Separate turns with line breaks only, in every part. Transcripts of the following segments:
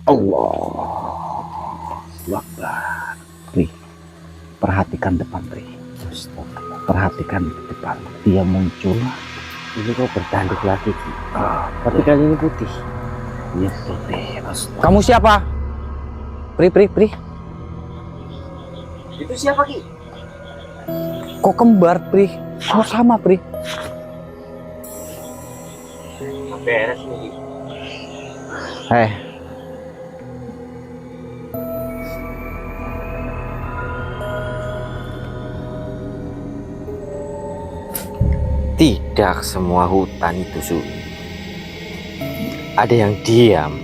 Allah Akbar. Pri, perhatikan depan, Pri. Perhatikan depan. Dia muncul.
Ini kok bertanduk lagi, Ki. Tapi kali ini putih.
Iya, putih.
Kamu siapa? Pri. Itu siapa, Ki? Kok kembar, Pri? Kok sama, Pri? Beres nih. Tidak semua hutan itu sunyi. Ada yang diam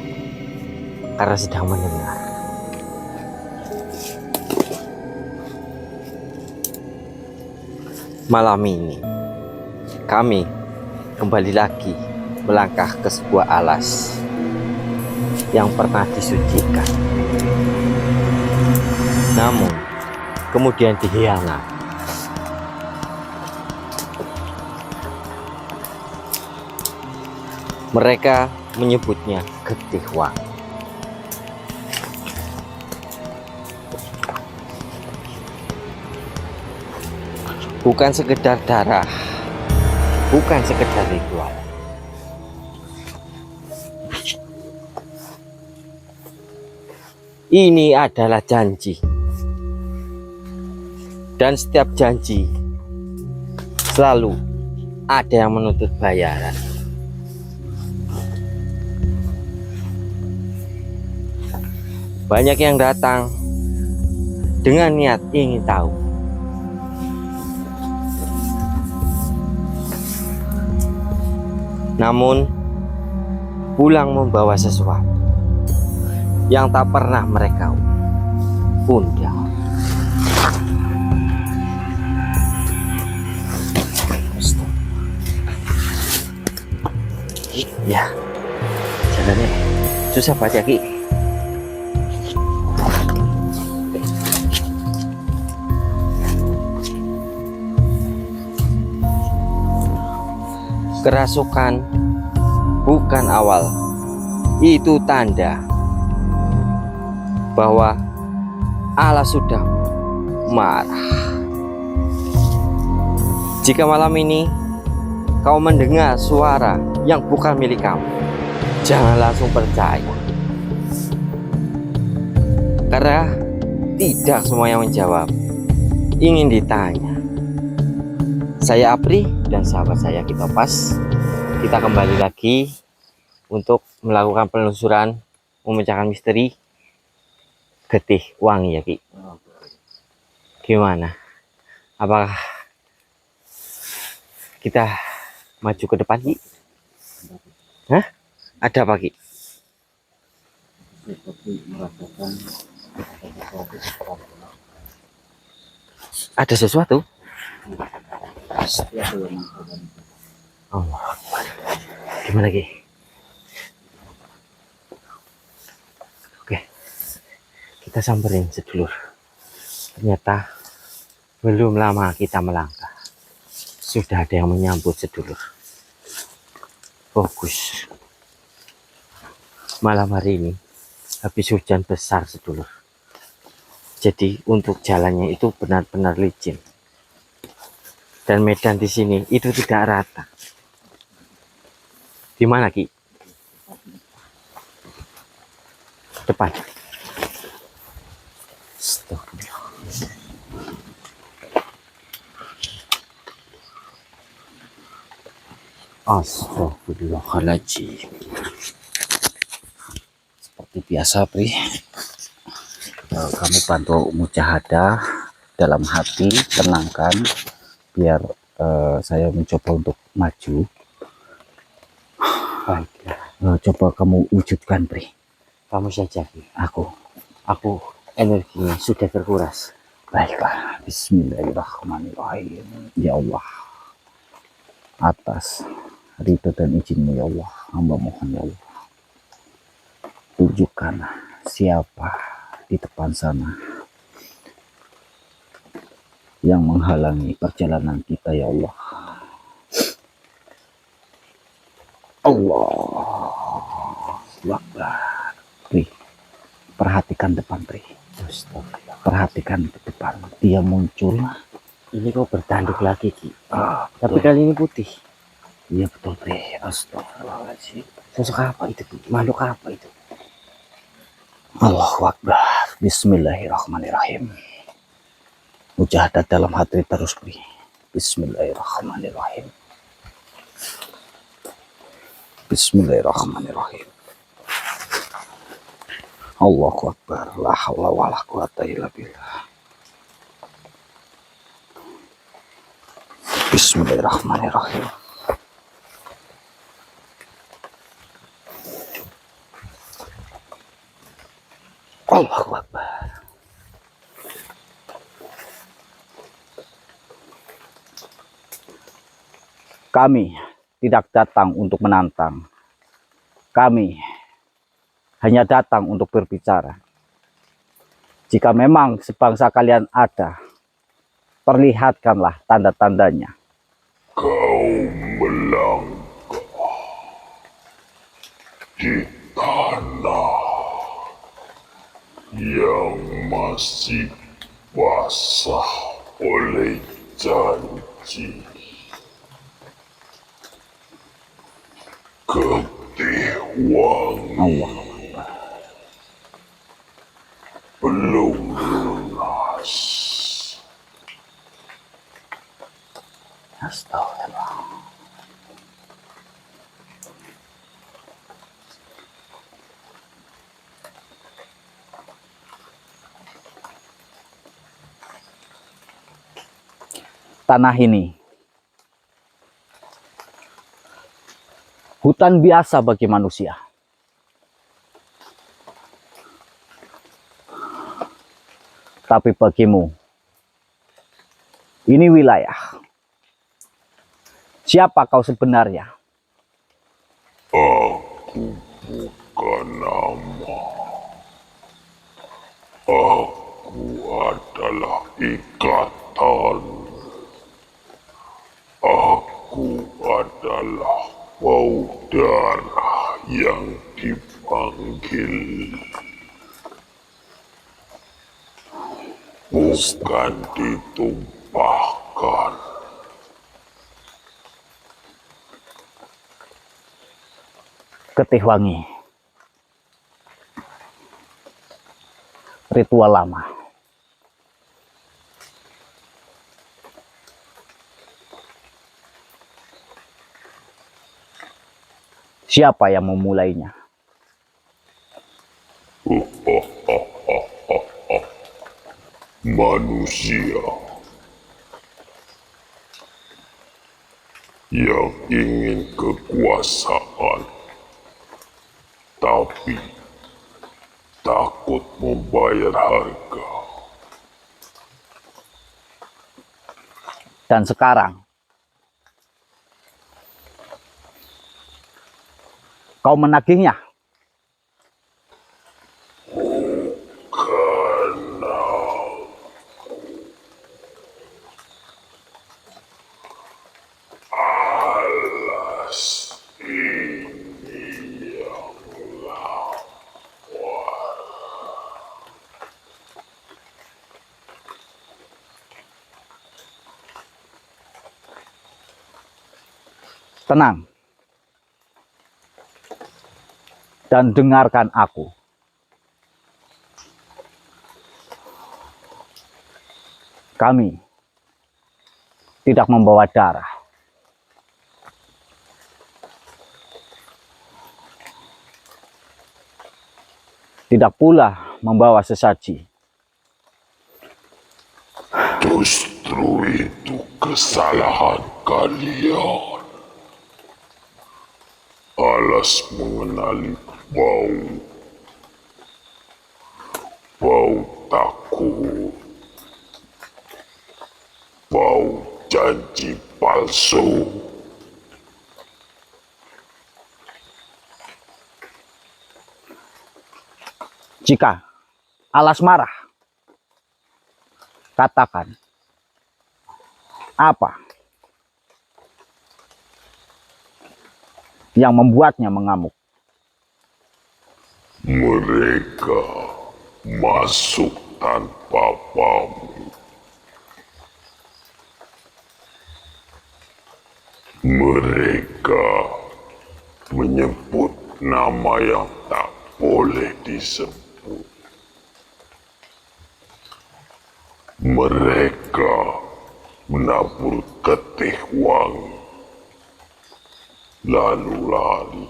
karena sedang mendengar. Malam ini kami kembali lagi melangkah ke sebuah alas yang pernah disucikan, namun kemudian dihianati. Mereka menyebutnya Getih Wangi. Bukan sekedar darah, bukan sekedar ritual. Ini adalah janji. Dan setiap janji selalu ada yang menuntut bayaran. Banyak yang datang dengan niat ingin tahu. Namun pulang membawa sesuatu yang tak pernah mereka undang. Ya, jalannya susah baca, Ki. Kerasukan bukan awal, itu tanda bahwa Allah sudah marah. Jika malam ini kau mendengar suara yang bukan milik kamu, jangan langsung percaya, karena tidak semua yang menjawab ingin ditanya. Saya Apri dan sahabat saya Kitopas, kita kembali lagi untuk melakukan penelusuran memecahkan misteri Getih Wangi, ya, Ki. Gimana? Apakah kita maju ke depan, Ki? Hah? Ada apa, Ki? Ada sesuatu? Oh, gimana, Ki? Oke, kita samperin sedulur. Ternyata belum lama kita melangkah, sudah ada yang menyambut sedulur. Fokus. Malam hari ini habis hujan besar, sedulur. Jadi untuk jalannya itu benar-benar licin. Dan medan di sini itu tidak rata. Di mana, Ki? Depan. Astagfirullahaladzim.
Seperti biasa, Pri. Kamu bantu mujahadah dalam hati, tenangkan, biar saya mencoba untuk maju.
Baiklah.
Coba kamu wujudkan, Pri.
Kamu saja, Ki.
Aku
Energinya sudah terkuras.
baiklah. Bismillahirrahmanirrahim. Ya Allah, atas ridho dan izinmu, ya Allah, hamba mohon, ya Allah, tunjukkan siapa di depan sana yang menghalangi perjalanan kita, ya Allah. Allah Akbar. Perhatikan depan, Pri.
Astagfirullah.
Perhatikan ke depan. Dia muncul.
Ini kok bertanduk lagi, Ki. Tapi
Betul.
kali ini putih.
Iya betul, Pri. Astagfirullahaladzim.
Sosok apa itu, Ki? Makhluk apa itu?
Allahu Akbar. Bismillahirrahmanirrahim. Mujahadat dalam hati terus, Pri. Bismillahirrahmanirrahim. Bismillahirrahmanirrahim. Allahu Akbar. La haula wala quwata illa billah. Bismillahirrahmanirrahim. Allahu Akbar. Kami tidak datang untuk menantang. Kami hanya datang untuk berbicara. Jika memang sebangsa kalian ada, perlihatkanlah tanda-tandanya.
Kau melangkah di tanah yang masih basah oleh janji. Getih wangi
Allah.
belum lunas.
Astagfirullah. Tanah ini hutan biasa bagi manusia. Tapi bagimu, ini wilayah. Siapa kau sebenarnya?
Aku bukan nama. Aku adalah ikatan. Aku adalah bau darah yang dipanggil. Bukan ditumpahkan.
Getih wangi. Ritual lama. Siapa yang memulainya?
Manusia yang ingin kekuasaan tapi takut membayar harga.
Dan sekarang kau menagihnya. Tenang. Dan dengarkan aku. Kami tidak membawa darah. Tidak pula membawa sesaji.
Justru itu kesalahan kalian. Alas mengenali bau takut, bau janji palsu.
Jika Alas marah, katakan apa yang membuatnya mengamuk.
Mereka masuk tanpa pamit. Mereka menyebut nama yang tak boleh disebut. Mereka menabur getih wangi, lalu lari.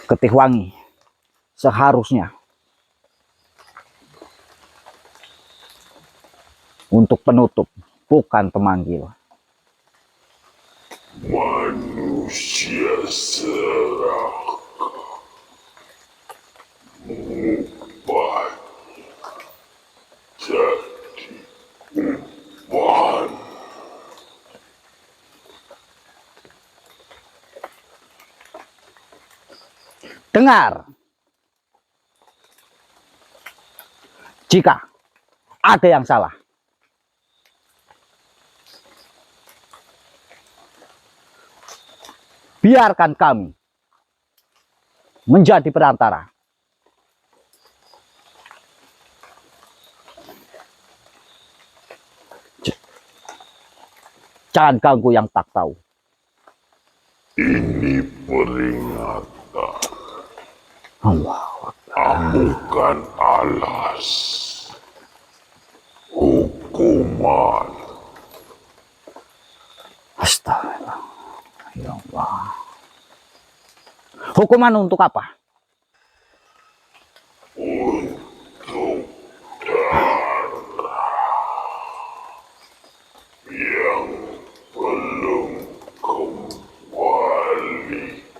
Getih wangi seharusnya untuk penutup, bukan pemanggil.
Manusia serakah mengubah jadi umpan.
Dengar, jika ada yang salah, biarkan kami menjadi perantara. Jangan ganggu yang tak tahu.
Ini peringatan,
Allah.
bukan alas. Hukuman.
Astagfirullah. Ya Allah. Hukuman untuk apa?
Untuk darah yang belum kembali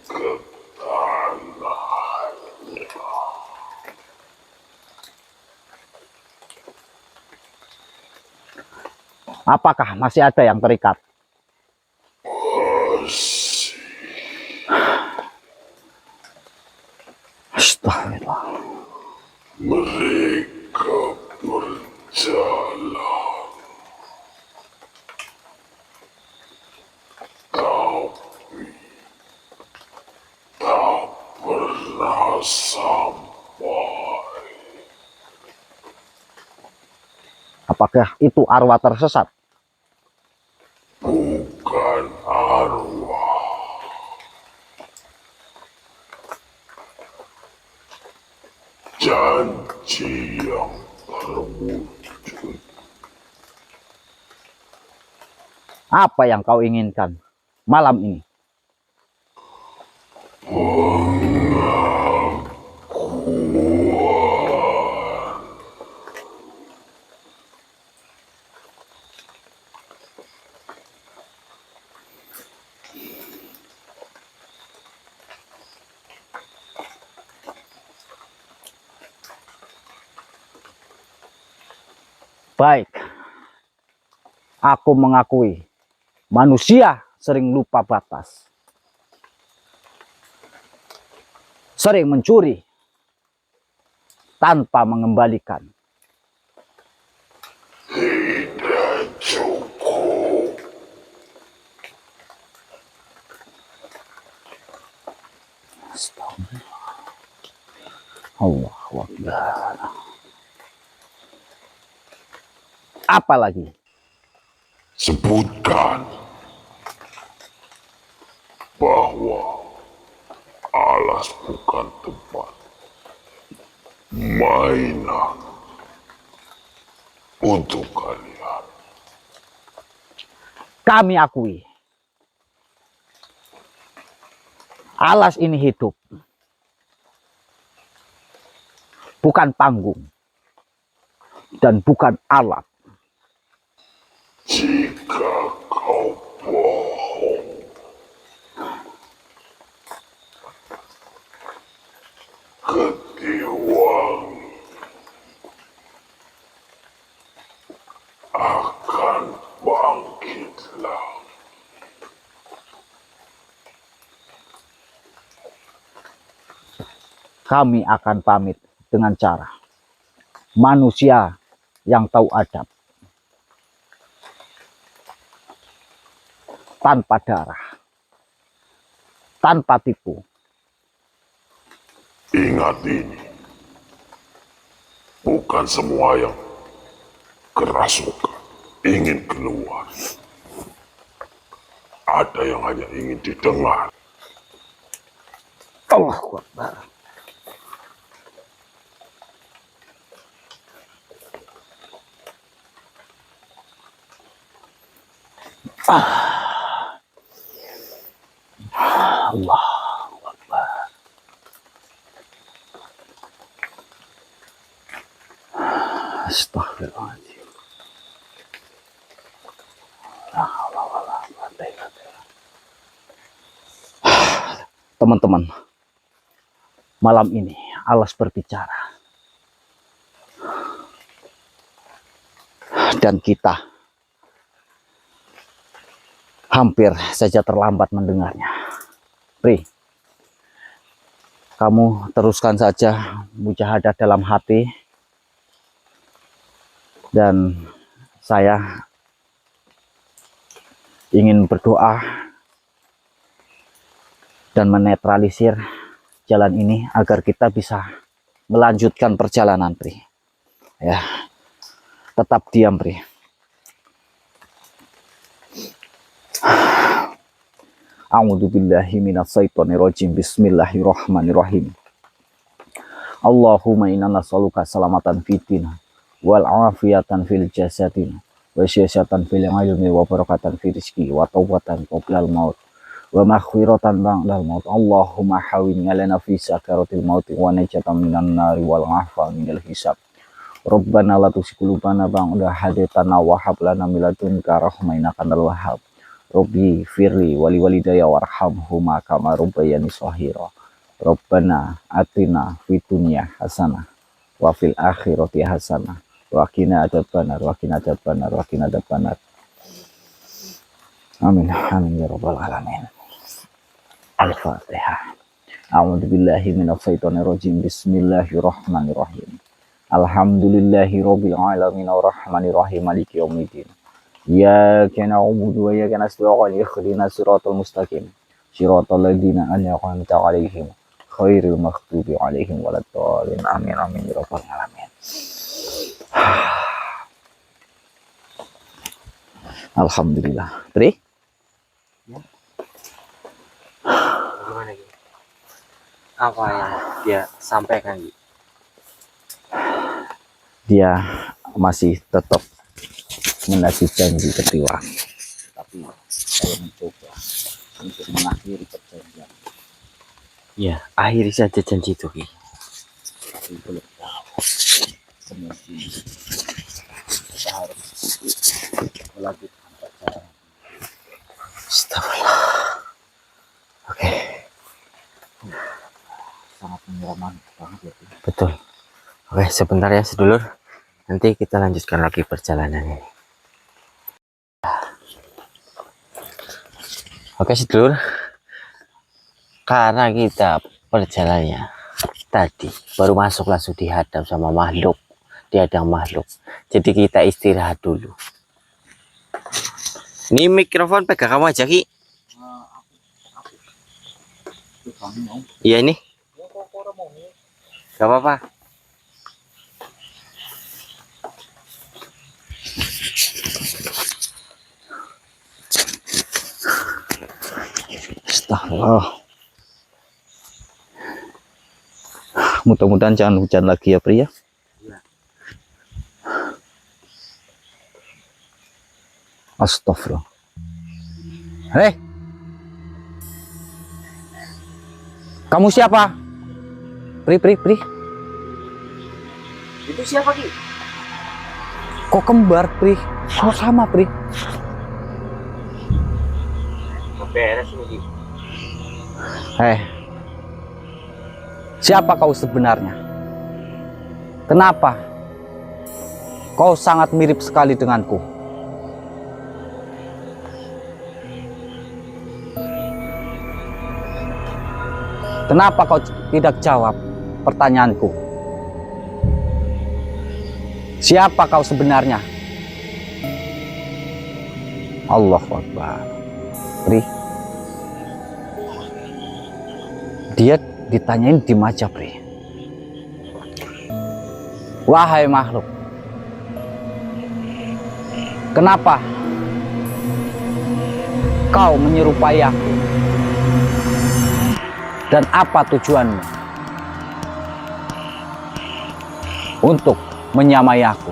ke tanahnya.
Apakah masih ada yang terikat?
Masih.
Astagfirullah.
Mereka berjalan, tapi tak pernah sampai.
Apakah itu arwah tersesat?
Bukan arwah. Janji yang terwujud.
Apa yang kau inginkan malam ini? Baik, aku mengakui manusia sering lupa batas, sering mencuri tanpa mengembalikan.
Tidak cukup.
Allahu Akbar. Apa lagi?
Sebutkan bahwa alas bukan tempat mainan untuk kalian.
Kami akui, alas ini hidup, bukan panggung dan bukan alat.
Jika kau bohong, Ketiwangi akan bangkit lagi.
Kami akan pamit dengan cara manusia yang tahu adab, tanpa darah, tanpa tipu.
Ingat ini. Bahkan semua yang kerasukan ingin keluar. Ada yang hanya ingin didengar.
Allahu Akbar. Allah. Astagfirullahaladzim. Teman-teman, malam ini Allah berbicara dan kita hampir saja terlambat mendengarnya. Pri, kamu teruskan saja mujahadah dalam hati, dan saya ingin berdoa dan menetralisir jalan ini agar kita bisa melanjutkan perjalanan, Pri. Ya, tetap diam, Pri. A'udzubillahi minasyaitonirrajim. Bismillahirrahmanirrahim. Allahumma inna nas'aluka salamatan fiddin wal afiyatan fil jasadin wa syiasatan fil ilmi wa barakatan fil rizqi wa tawbatan qoblal maut wa maghfiratan ba'dal maut. Allahumma hawwin lana fi sakaratil maut wa najatan minan nari wal afa minal hisab. Rabbana la tuzigh qulubana ba'da idh hadaytana wa hab lana min ladunka rahmah innaka antal wahhab. Rabbi firli wali walidayya warhamhuma kama rabbayani shahira. Rabbana atina fid dunya hasanah wa fil akhirati hasanah wa qina adzabannar wa qina adzabannar wa qina adzabannar. Amin amin ya rabbal alamin. Al-Fatihah. A'udzubillahi minasyaitonir rajim. Bismillahirrahmanirrahim. Alhamdulillahi rabbil alamin arrahmanir rahim maliki yaumiddin. Iyyaka na'budu wa iyyaka nasta'in ihdinas siratal mustaqim siratal ladzina an'amta 'alaihim khairil maghdubi 'alaihim waladdallin. Amin amin ya rabbal alamin. Alhamdulillah. Tri?
Ya. Gimana gitu? Apa yang dia sampaikan gitu?
Dia masih tetap menagih janji ketiwa, tapi saya mencoba untuk mengakhiri perjanjian.
Ya, akhiri saja janji itu, Ki.
Tapi belum tahu. Semestinya kita harus melanjutkan perjalanan.
Astagfirullah. Oke,
Sangat menyeramkan banget ya.
betul. Oke, sebentar ya, sedulur. Nanti kita lanjutkan lagi perjalanan ini. Oke, sedulur. Karena kita perjalanannya tadi baru masuk langsung dihadap sama makhluk, dihadang makhluk. Jadi kita istirahat dulu. Ini mikrofon pegang kamu aja, Ki. Iya ini. Gak apa-apa.
Astagfirullah. Mudah-mudahan jangan hujan lagi ya, Pri ya. Astagfirullah. Hei, kamu siapa? Pri.
Itu siapa, Ki?
Kok kembar, Pri? Kok sama, Pri?
Beres ini, Ki.
Hei, siapa kau sebenarnya? Kenapa kau sangat mirip sekali denganku? Kenapa kau tidak jawab pertanyaanku? Siapa kau sebenarnya? Allahu Akbar. Pri, dia ditanyain di aja, Pri. Wahai makhluk, kenapa kau menyerupai aku? Dan apa tujuanmu untuk menyamai aku?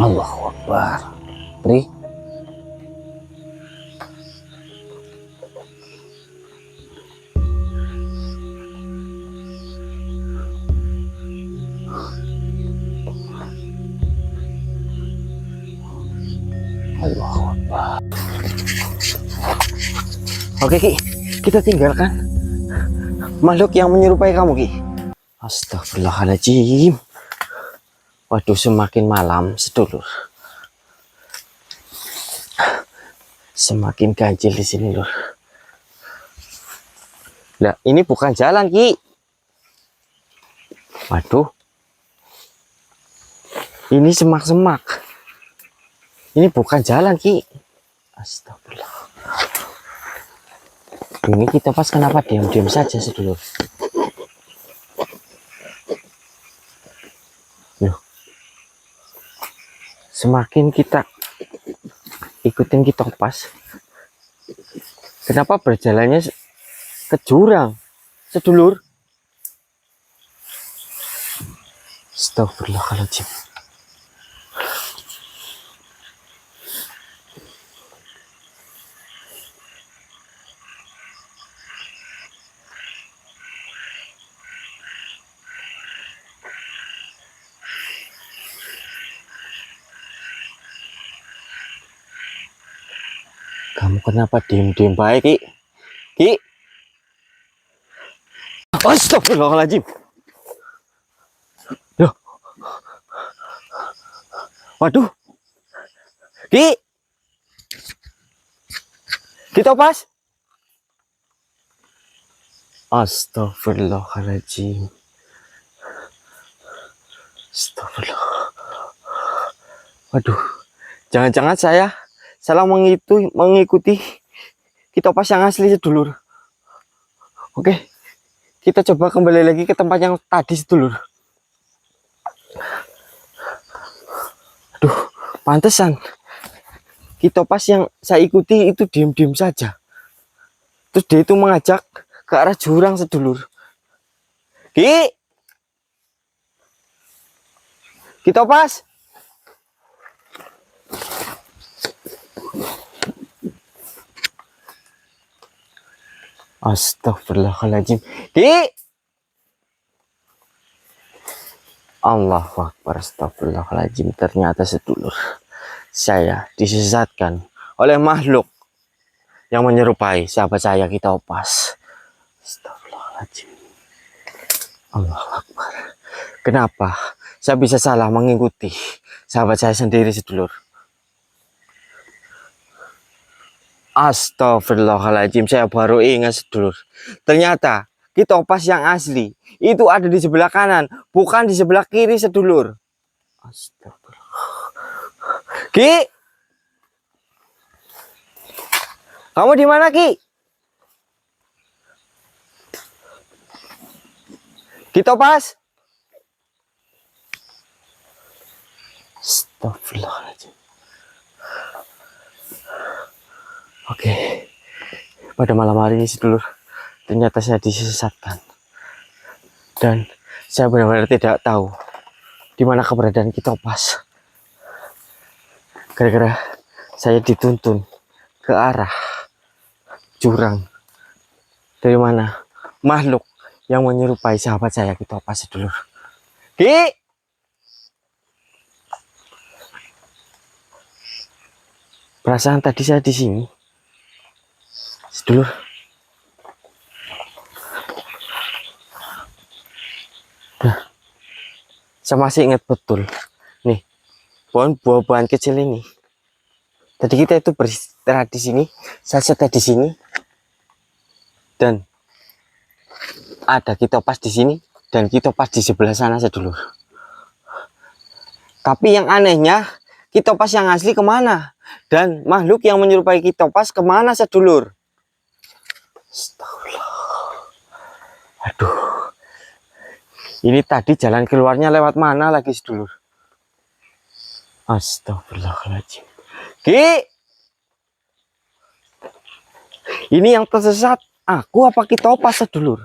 Allahu Akbar. Pri, Allahu Akbar.
Oke Ki, kita tinggalkan makhluk yang menyerupai kamu Ki. Astagfirullahaladzim. Waduh, semakin malam sedulur, semakin ganjil di sini lur. Nah, ini bukan jalan Ki. Waduh, ini semak-semak. Ini bukan jalan Ki. Astagfirullah. Ini kita pas kenapa diam-diam saja sedulur. Loh, semakin kita ikutin kita pas, kenapa berjalannya ke jurang sedulur? Astagfirullahaladzim. Kamu kenapa diem-diem baik Ki? Ki? Astagfirullahaladzim. Loh. Waduh. Ki? Kita pas? Astagfirullahaladzim. Astagfirullah. Waduh. Jangan-jangan saya salah mengikuti kita pas yang asli sedulur. Oke, kita coba kembali lagi ke tempat yang tadi sedulur. Aduh, pantesan kita pas yang saya ikuti itu diam-diam saja. Terus dia itu mengajak ke arah jurang sedulur. Ki, kita pas. Astagfirullahaladzim. Ki, Allahu Akbar. Astagfirullahaladzim. Ternyata sedulur, saya disesatkan oleh makhluk yang menyerupai sahabat saya kita pas. Astagfirullahaladzim. Allahu Akbar. Kenapa saya bisa salah mengikuti sahabat saya sendiri sedulur? Astagfirullahaladzim, saya baru ingat sedulur. Ternyata kita pas yang asli itu ada di sebelah kanan, bukan di sebelah kiri sedulur. Astagfirullah. Ki, kamu di mana Ki? Kita pas. Astagfirullahaladzim. Oke, pada malam hari ini sedulur, ternyata saya disesatkan dan saya benar-benar tidak tahu di mana keberadaan kita pas. Gara-gara saya dituntun ke arah jurang dari mana makhluk yang menyerupai sahabat saya kita pas sedulur. Ki, perasaan tadi saya di sini sedulur. Nah, saya masih ingat betul nih pohon buah-buahan kecil ini. Tadi kita itu beristirahat di sini, saya setel di sini, dan ada kita pas di sini dan kita pas di sebelah sana sedulur. Tapi yang anehnya, Kitopas yang asli kemana? Dan makhluk yang menyerupai Kitopas kemana sedulur? Astagfirullah. Aduh. Ini tadi jalan keluarnya lewat mana lagi sedulur? Astagfirullahaladzim. Ki! Ini yang tersesat. Aku apa Kitopas sedulur?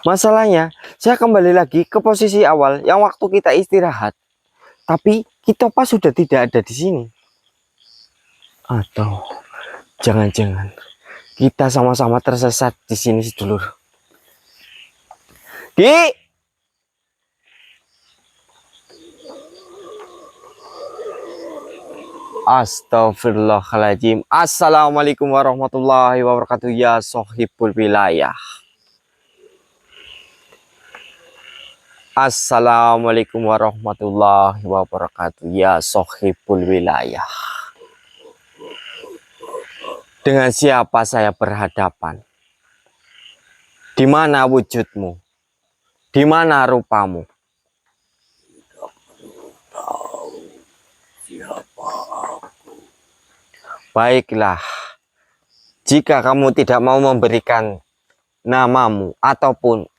Masalahnya, saya kembali lagi ke posisi awal yang waktu kita istirahat. Tapi Kitopas sudah tidak ada di sini. Atau jangan-jangan kita sama-sama tersesat di sini sedulur. Ki! Astagfirullahaladzim. Assalamualaikum warahmatullahi wabarakatuh ya sohibul wilayah. Assalamualaikum warahmatullahi wabarakatuh ya sohibul wilayah. Dengan siapa saya berhadapan? Di mana wujudmu? Di mana rupamu? Baiklah, jika kamu tidak mau memberikan namamu ataupun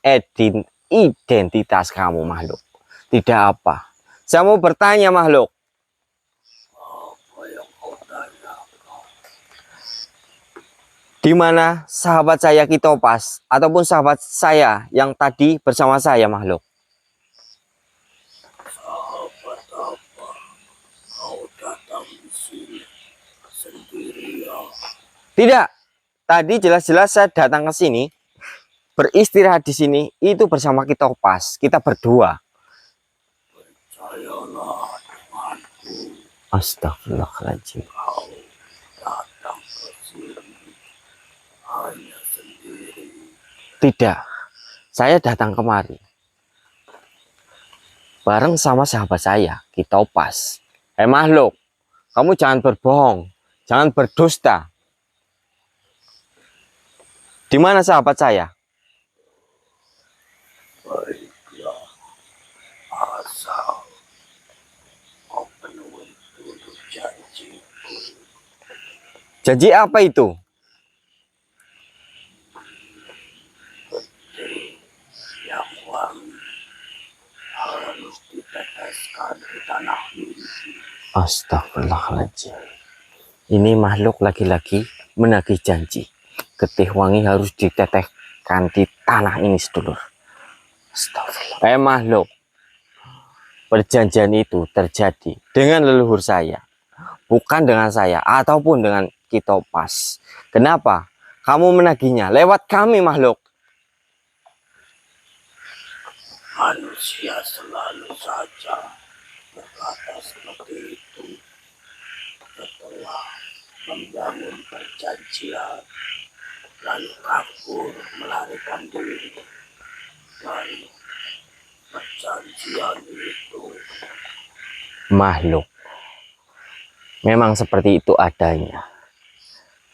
identitas kamu makhluk, tidak apa. Saya mau bertanya makhluk. Di mana sahabat saya Kitopas ataupun sahabat saya yang tadi bersama saya makhluk? Tidak. Tadi jelas-jelas saya datang ke sini, beristirahat di sini itu bersama Kitopas. Kita berdua. Astagfirullahaladzim. Tidak. Saya datang kemari bareng sama sahabat saya, Kitopas. Makhluk, kamu jangan berbohong, jangan berdusta. Di mana sahabat saya?
Baiklah, asal kau penuhi dulu janji.
Janji apa itu?
Yang wangi harus diteteskan di tanah ini.
Astagfirullahaladzim. Ini makhluk lagi-lagi menagih janji. Getih wangi harus diteteskan di tanah ini sedulur. Astagfirullah. Makhluk, perjanjian itu terjadi dengan leluhur saya, bukan dengan saya ataupun dengan Kitopas. Kenapa? Kamu menagihnya lewat kami makhluk.
Manusia selalu saja berkata seperti itu setelah membangun perjanjian lalu kabur melarikan diri dari perjanjian itu.
Makhluk, memang seperti itu adanya.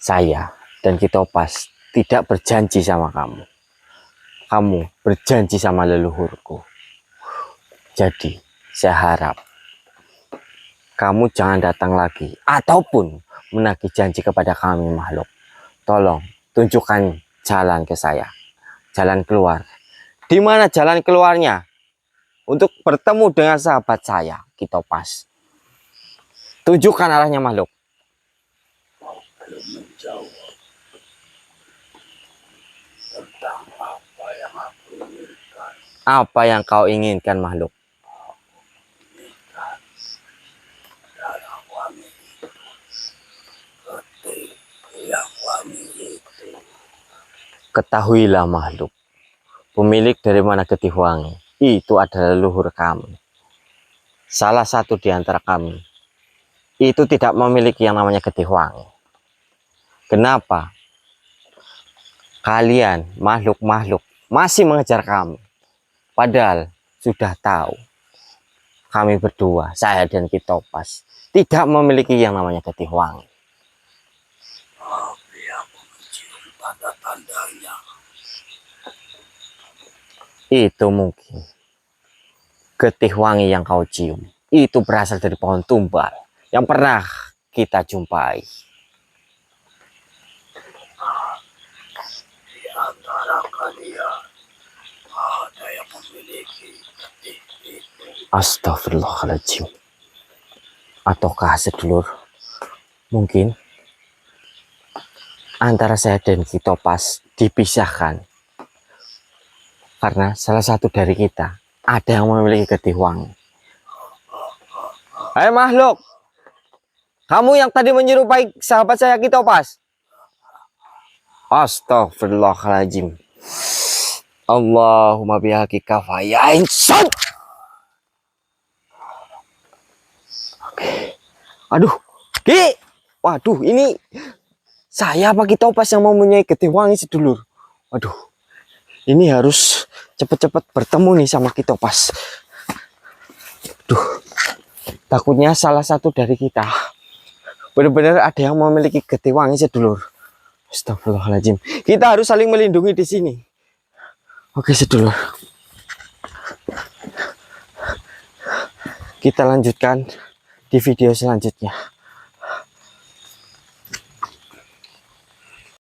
Saya dan Kitopas tidak berjanji sama kamu. Kamu berjanji sama leluhurku. Jadi saya harap kamu jangan datang lagi ataupun menagih janji kepada kami makhluk. Tolong tunjukkan jalan ke saya, jalan keluar. Di mana jalan keluarnya untuk bertemu dengan sahabat saya Kitopas? Tunjukkan arahnya makhluk.
Kau belum menjawab tentang apa yang aku inginkan.
Apa yang kau inginkan makhluk?
Darah wangi itu, getih yang wangi itu.
Ketahuilah makhluk, pemilik dari mana getih wangi itu adalah leluhur kami. Salah satu di antara kami itu tidak memiliki yang namanya getih wangi. Kenapa? Kalian makhluk-makhluk masih mengejar kami. Padahal sudah tahu kami berdua, saya dan Kitopas, tidak memiliki yang namanya getih wangi.
Tapi aku mencium tanda-tandanya.
Itu mungkin Getih wangi yang kau cium itu berasal dari pohon tumbal yang pernah kita jumpai.
Di antara kalian ada yang memiliki getih itu.
Astagfirullahaladzim. Ataukah sedulur, mungkin antara saya dan Kitopas dipisahkan karena salah satu dari kita ada yang memiliki getih wangi. Hai makhluk, kamu yang tadi menyerupai sahabat saya Kitopas. Astagfirullahaladzim. Allahumma bihaqi kafaya insan. Oke. Aduh, Ki. Waduh, ini saya apa Kitopas yang mempunyai getih wangi sedulur. Waduh, ini harus cepat-cepat bertemu nih sama Kitopas. Duh, takutnya salah satu dari kita benar-benar ada yang memiliki getih wangi sedulur. Astagfirullahaladzim. Kita harus saling melindungi di sini. Oke sedulur. Kita lanjutkan di video selanjutnya.